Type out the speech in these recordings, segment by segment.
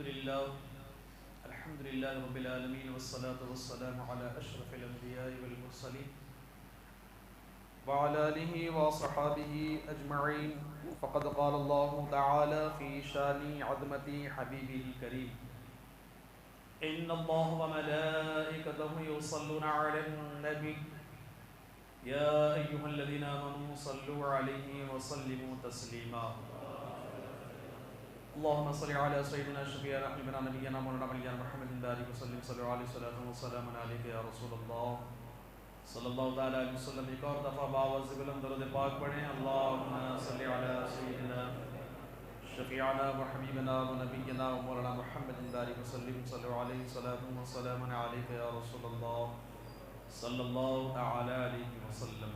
الحمد لله رب العالمين والصلاة والسلام على أشرف الأنبياء والمرسلين وعلى آله وصحابه أجمعين. فقد قال الله تعالى في شان عظمة حبيبه الكريم: إن الله وملائكته يصلون على النبي يا أيها الذين آمنوا صلوا عليه وسلموا تسليما. اللهم صل على سيدنا شفيعنا حبيبنا نبينا مولانا محمد بارك وسلم صلوا عليه صلاة وسلام عليك يا رسول الله صلی اللہ تعالیٰ علیہ وسلم. ایک اور دفعہ باوز بلند درود پاک پڑھیں. اللہم صلی علی سیدنا شفیعنا وحبیبنا ونبینا مولانا محمد بارک وسلم صلوا علیہ صلاة وسلام علیک یا رسول اللہ صلی اللہ تعالیٰ علیہ وسلم.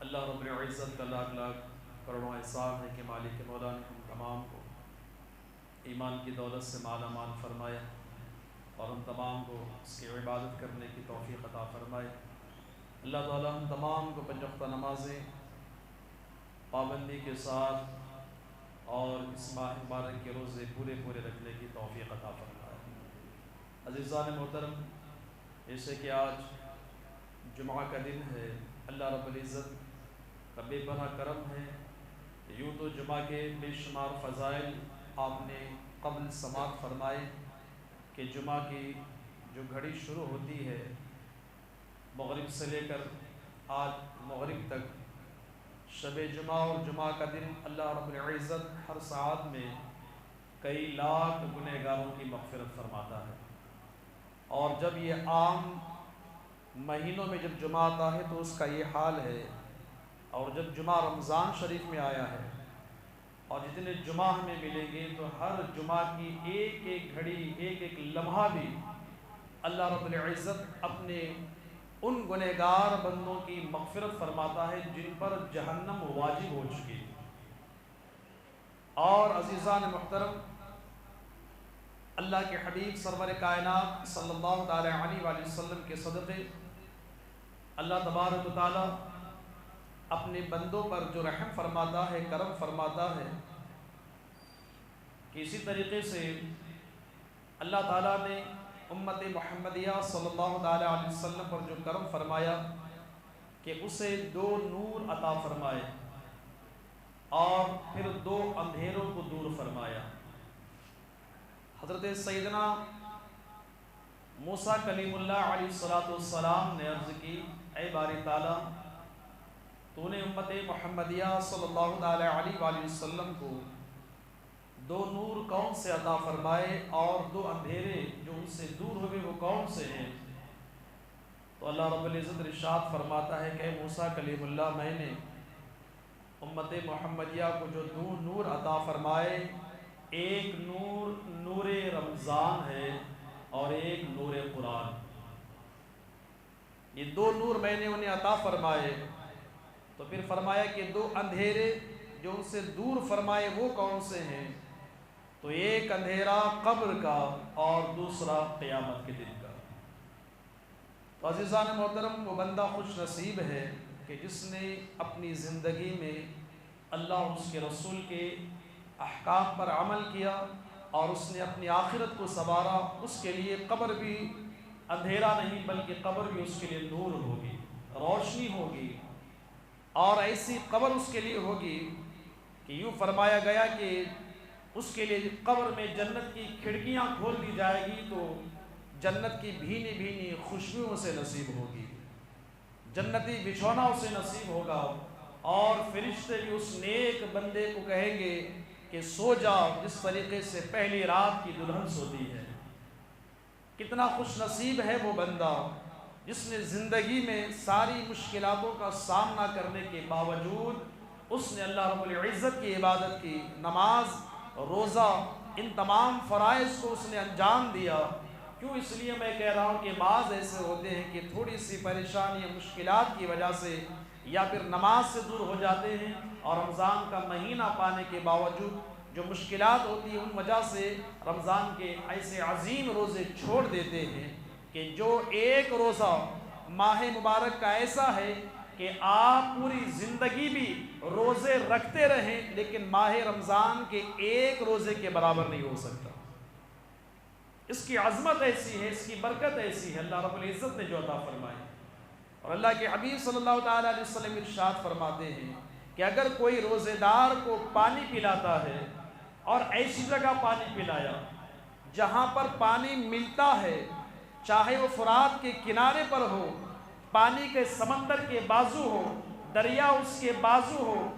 اللہ رب العزت کا لاکھ لاکھ کروڑوں احسان ہے کہ مالک مولا نے ہم تمام کو ایمان کی دولت سے مالا مال فرمایا اور ہم تمام کو اس کی عبادت کرنے کی توفیق عطا فرمائے. اللہ تعالیٰ ہم تمام کو پنج وقتہ نمازیں پابندی کے ساتھ اور اس ماہ مبارک کے روزے پورے پورے رکھنے کی توفیق عطا فرمائے. عزیزان محترم، جیسے کہ آج جمعہ کا دن ہے، اللہ رب العزت کا بے پناہ کرم ہے. یوں تو جمعہ کے بے شمار فضائل آپ نے قبل سماعت فرمائے کہ جمعہ کی جو گھڑی شروع ہوتی ہے مغرب سے لے کر آج مغرب تک، شب جمعہ اور جمعہ کا دن اللہ رب العزت ہر ساعت میں کئی لاکھ گنہگاروں کی مغفرت فرماتا ہے. اور جب یہ عام مہینوں میں جب جمعہ آتا ہے تو اس کا یہ حال ہے، اور جب جمعہ رمضان شریف میں آیا ہے اور جتنے جمعہ ہمیں ملیں گے تو ہر جمعہ کی ایک ایک گھڑی، ایک ایک لمحہ بھی اللہ رب العزت اپنے ان گنہگار بندوں کی مغفرت فرماتا ہے جن پر جہنم واجب ہو چکی ہے. اور عزیزان محترم، اللہ کے حبیب سرور کائنات صلی اللہ تعالی علیہ وآلہ وسلم کے صدقے اللہ تبارک و تعالی اپنے بندوں پر جو رحم فرماتا ہے، کرم فرماتا ہے، کہ اسی طریقے سے اللہ تعالیٰ نے امت محمدیہ صلی اللہ تعالیٰ علیہ وسلم پر جو کرم فرمایا کہ اسے 2 نور عطا فرمائے اور پھر 2 اندھیروں کو دور فرمایا. حضرت سیدنا موسیٰ کلیم اللہ علیہ السلام نے عرض کی: اے باری تعالیٰ، تو نے امت محمدیہ صلی اللہ تعالی علیہ وآلہ وسلم کو 2 نور کون سے عطا فرمائے اور 2 اندھیرے جو ان سے دور ہوئے وہ کون سے ہیں؟ تو اللہ رب العزت ارشاد فرماتا ہے کہ اے موسیٰ کلیم اللہ، میں نے امت محمدیہ کو جو 2 نور عطا فرمائے، ایک نور نور رمضان ہے اور ایک نور قرآن. یہ 2 نور میں نے انہیں عطا فرمائے. تو پھر فرمایا کہ 2 اندھیرے جو ان سے دور فرمائے وہ کون سے ہیں؟ تو ایک اندھیرا قبر کا اور دوسرا قیامت کے دن کا. تو عزیزان محترم، وہ بندہ خوش نصیب ہے کہ جس نے اپنی زندگی میں اللہ اور اس کے رسول کے احکام پر عمل کیا اور اس نے اپنی آخرت کو سنوارا. اس کے لیے قبر بھی اندھیرا نہیں بلکہ قبر بھی اس کے لیے نور ہوگی، روشنی ہوگی. اور ایسی قبر اس کے لیے ہوگی کہ یوں فرمایا گیا کہ اس کے لیے قبر میں جنت کی کھڑکیاں کھول دی جائے گی تو جنت کی بھینی بھینی خوشبوؤں سے نصیب ہوگی، جنتی بچھونا اسے نصیب ہوگا. اور فرشتے بھی اس نیک بندے کو کہیں گے کہ سو جا جس طریقے سے پہلی رات کی دلہن سوتی ہے. کتنا خوش نصیب ہے وہ بندہ جس نے زندگی میں ساری مشکلاتوں کا سامنا کرنے کے باوجود اس نے اللہ رب العزت کی عبادت کی، نماز، روزہ، ان تمام فرائض کو اس نے انجام دیا. کیوں؟ اس لیے میں کہہ رہا ہوں کہ بعض ایسے ہوتے ہیں کہ تھوڑی سی پریشانی مشکلات کی وجہ سے یا پھر نماز سے دور ہو جاتے ہیں اور رمضان کا مہینہ پانے کے باوجود جو مشکلات ہوتی ہیں ان وجہ سے رمضان کے ایسے عظیم روزے چھوڑ دیتے ہیں کہ جو ایک روزہ ماہ مبارک کا ایسا ہے کہ آپ پوری زندگی بھی روزے رکھتے رہیں لیکن ماہ رمضان کے ایک روزے کے برابر نہیں ہو سکتا۔ اس کی عظمت ایسی ہے، اس کی برکت ایسی ہے، اللہ رب العزت نے جو عطا فرمائی۔ اور اللہ کے حبیب صلی اللہ تعالیٰ علیہ وسلم ارشاد فرماتے ہیں کہ اگر کوئی روزے دار کو پانی پلاتا ہے اور ایسی جگہ پانی پلایا جہاں پر پانی ملتا ہے، چاہے وہ فرات کے کنارے پر ہو، پانی کے سمندر کے بازو ہو، دریا اس کے بازو ہو،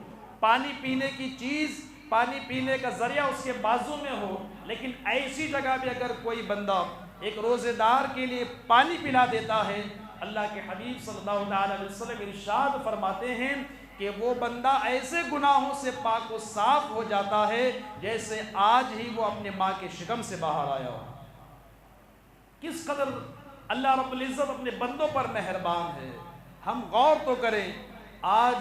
پانی پینے کی چیز، پانی پینے کا ذریعہ اس کے بازو میں ہو، لیکن ایسی جگہ بھی اگر کوئی بندہ ایک روزے دار کے لیے پانی پلا دیتا ہے، اللہ کے حبیب صلی اللہ علیہ وسلم ارشاد فرماتے ہیں کہ وہ بندہ ایسے گناہوں سے پاک و صاف ہو جاتا ہے جیسے آج ہی وہ اپنے ماں کے شکم سے باہر آیا ہو۔ کس قدر اللہ رب العزت اپنے بندوں پر مہربان ہے۔ ہم غور تو کریں، آج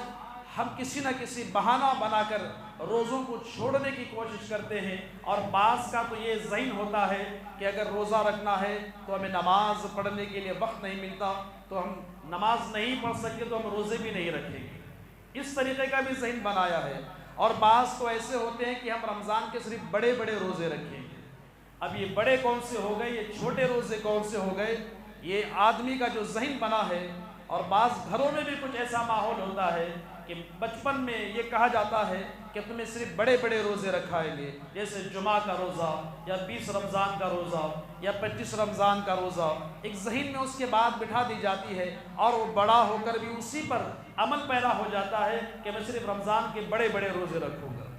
ہم کسی نہ کسی بہانہ بنا کر روزوں کو چھوڑنے کی کوشش کرتے ہیں، اور بعض کا تو یہ ذہن ہوتا ہے کہ اگر روزہ رکھنا ہے تو ہمیں نماز پڑھنے کے لیے وقت نہیں ملتا، تو ہم نماز نہیں پڑھ سکتے تو ہم روزے بھی نہیں رکھیں گے۔ اس طریقے کا بھی ذہن بنایا ہے، اور بعض تو ایسے ہوتے ہیں کہ ہم رمضان کے صرف بڑے بڑے روزے رکھیں گے۔ اب یہ بڑے کون سے ہو گئے، یہ چھوٹے روزے کون سے ہو گئے، یہ آدمی کا جو ذہن بنا ہے۔ اور بعض گھروں میں بھی کچھ ایسا ماحول ہوتا ہے کہ بچپن میں یہ کہا جاتا ہے کہ تمہیں صرف بڑے بڑے روزے رکھائیں گے، جیسے جمعہ کا روزہ یا 20 رمضان کا روزہ یا 25 رمضان کا روزہ، ایک ذہن میں اس کے بعد بٹھا دی جاتی ہے، اور وہ بڑا ہو کر بھی اسی پر عمل پیدا ہو جاتا ہے کہ میں صرف رمضان کے بڑے بڑے روزے رکھوں گا۔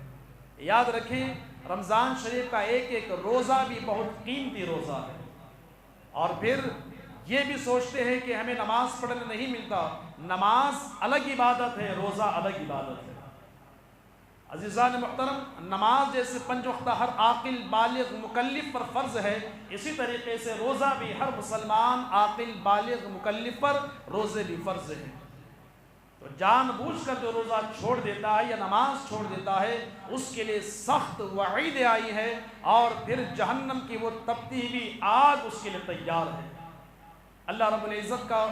یاد رکھیں، رمضان شریف کا ایک ایک روزہ بھی بہت قیمتی روزہ ہے۔ اور پھر یہ بھی سوچتے ہیں کہ ہمیں نماز پڑھنے نہیں ملتا۔ نماز الگ عبادت ہے، روزہ الگ عبادت ہے۔ عزیزان محترم، نماز جیسے 5 وقتہ ہر عاقل بالغ مکلف پر فرض ہے، اسی طریقے سے روزہ بھی ہر مسلمان عاقل بالغ مکلف پر روزے بھی فرض ہیں۔ تو جان بوجھ کر جو روزہ چھوڑ دیتا ہے یا نماز چھوڑ دیتا ہے، اس کے لیے سخت وعید آئی ہے، اور پھر جہنم کی وہ تپتی ہوئی آگ اس کے لیے تیار ہے۔ اللہ رب العزت کا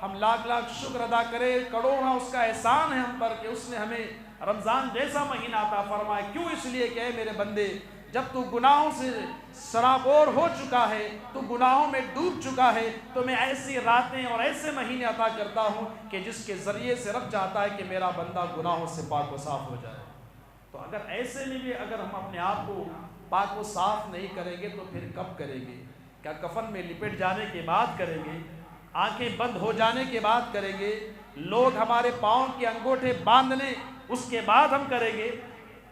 ہم لاکھ لاکھ شکر ادا کرے، کروڑا اس کا احسان ہے ہم پر کہ اس نے ہمیں رمضان جیسا مہینہ عطا فرمایا۔ کیوں؟ اس لیے کہ اے میرے بندے، جب تو گناہوں سے سرابور ہو چکا ہے، تو گناہوں میں ڈوب چکا ہے، تو میں ایسی راتیں اور ایسے مہینے عطا کرتا ہوں کہ جس کے ذریعے سے رب چاہتا ہے کہ میرا بندہ گناہوں سے پاک و صاف ہو جائے۔ تو اگر ایسے میں بھی اگر ہم اپنے آپ کو پاک و صاف نہیں کریں گے تو پھر کب کریں گے؟ کیا کفن میں لپٹ جانے کے بعد کریں گے؟ آنکھیں بند ہو جانے کے بعد کریں گے؟ لوگ ہمارے پاؤں کے انگوٹھے باندھ لیں اس کے بعد ہم کریں گے؟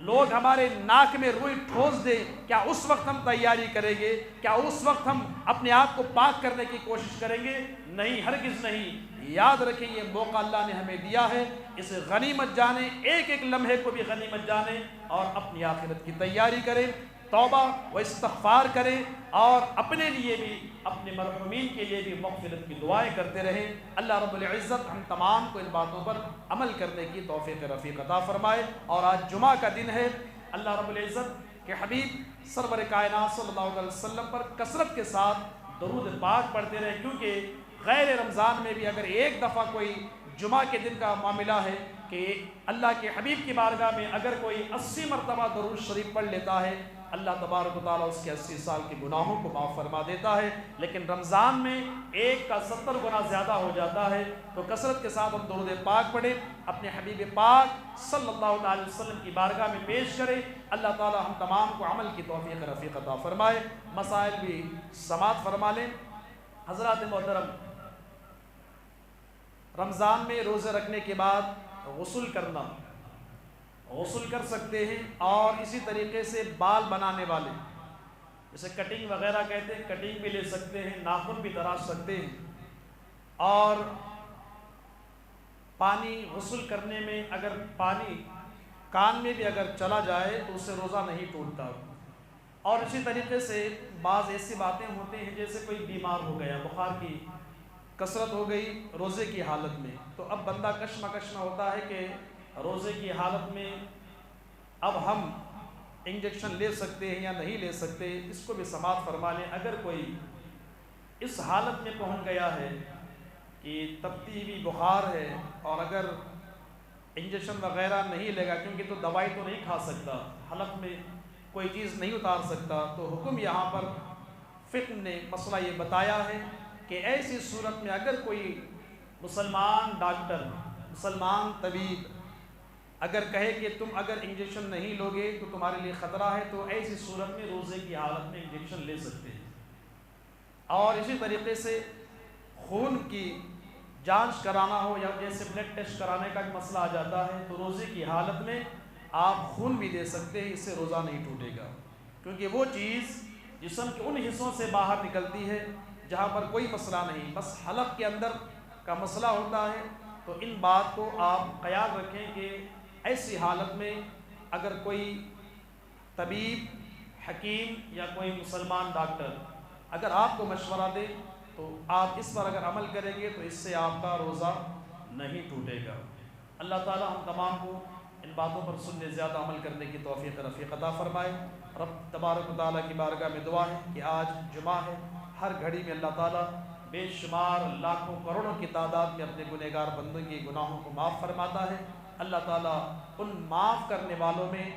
لوگ ہمارے ناک میں روئی ٹھوس دیں، کیا اس وقت ہم تیاری کریں گے؟ کیا اس وقت ہم اپنے آپ کو پاک کرنے کی کوشش کریں گے؟ نہیں، ہرگز نہیں۔ یاد رکھیں، یہ موقع اللہ نے ہمیں دیا ہے، اسے غنیمت جانیں، ایک ایک لمحے کو بھی غنیمت جانیں، اور اپنی آخرت کی تیاری کریں، توبہ و استغفار کریں، اور اپنے لیے بھی اپنے مرحومین کے لیے بھی مغفرت کی دعائیں کرتے رہیں۔ اللہ رب العزت ہم تمام کو ان باتوں پر عمل کرنے کی توفیق رفیق عطا فرمائے۔ اور آج جمعہ کا دن ہے، اللہ رب العزت کے حبیب سرور کائنات صلی اللہ علیہ وسلم پر کثرت کے ساتھ درود پاک پڑھتے رہیں، کیونکہ غیر رمضان میں بھی اگر ایک دفعہ کوئی جمعہ کے دن کا معاملہ ہے کہ اللہ کے حبیب کی بارگاہ میں اگر کوئی 80 مرتبہ درود شریف پڑھ لیتا ہے، اللہ تبارک و تعالیٰ اس کے 80 سال کے گناہوں کو معاف فرما دیتا ہے۔ لیکن رمضان میں ایک کا 70 گنا زیادہ ہو جاتا ہے، تو کثرت کے ساتھ ہم درود پاک پڑھیں، اپنے حبیب پاک صلی اللہ علیہ وسلم کی بارگاہ میں پیش کریں۔ اللہ تعالیٰ ہم تمام کو عمل کی توفیق رفیق عطا فرمائے۔ مسائل بھی سماعت فرما لیں۔ حضرات محترم، رمضان میں روزے رکھنے کے بعد غسل کرنا، غسل کر سکتے ہیں، اور اسی طریقے سے بال بنانے والے جیسے کٹنگ وغیرہ کہتے ہیں، کٹنگ بھی لے سکتے ہیں، ناخن بھی تراش سکتے ہیں، اور پانی غسل کرنے میں اگر پانی کان میں بھی اگر چلا جائے تو اس سے روزہ نہیں ٹوٹتا۔ اور اسی طریقے سے بعض ایسی باتیں ہوتے ہیں جیسے کوئی بیمار ہو گیا، بخار کی کثرت ہو گئی روزے کی حالت میں، تو اب بندہ کشمکش میں ہوتا ہے کہ روزے کی حالت میں اب ہم انجیکشن لے سکتے ہیں یا نہیں لے سکتے، اس کو بھی سماعت فرما لیں۔ اگر کوئی اس حالت میں پہنچ گیا ہے کہ تپتی ہوئی بخار ہے اور اگر انجیکشن وغیرہ نہیں لے گا، کیونکہ تو دوائی تو نہیں کھا سکتا، حلق میں کوئی چیز نہیں اتار سکتا، تو حکم یہاں پر فقہ نے مسئلہ یہ بتایا ہے کہ ایسی صورت میں اگر کوئی مسلمان ڈاکٹر، مسلمان طبیب اگر کہے کہ تم اگر انجیکشن نہیں لوگے تو تمہارے لیے خطرہ ہے، تو ایسی صورت میں روزے کی حالت میں انجیکشن لے سکتے ہیں۔ اور اسی طریقے سے خون کی جانچ کرانا ہو یا جیسے بلڈ ٹیسٹ کرانے کا بھی مسئلہ آ جاتا ہے، تو روزے کی حالت میں آپ خون بھی دے سکتے ہیں، اس سے روزہ نہیں ٹوٹے گا، کیونکہ وہ چیز جسم کے ان حصوں سے باہر نکلتی ہے جہاں پر کوئی مسئلہ نہیں، بس حلق کے اندر کا مسئلہ ہوتا ہے۔ تو ان بات کو آپ خیال رکھیں کہ ایسی حالت میں اگر کوئی طبیب، حکیم یا کوئی مسلمان ڈاکٹر اگر آپ کو مشورہ دے تو آپ اس پر اگر عمل کریں گے تو اس سے آپ کا روزہ نہیں ٹوٹے گا۔ اللہ تعالی ہم تمام کو ان باتوں پر سننے زیادہ عمل کرنے کی توفیق رفیق عطا فرمائے۔ رب تبارک و تعالیٰ کی بارگاہ میں دعا ہے کہ آج جمعہ ہے، ہر گھڑی میں اللہ تعالیٰ بے شمار لاکھوں کروڑوں کی تعداد میں اپنے گنہگار بندوں کے گناہوں کو معاف فرماتا ہے۔ اللہ تعالیٰ ان معاف کرنے والوں میں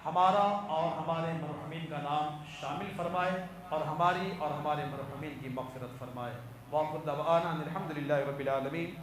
ہمارا اور ہمارے مرحومین کا نام شامل فرمائے اور ہماری اور ہمارے مرحومین کی مغفرت فرمائے۔ وآخر دعوانا ان الحمد للہ رب العالمین۔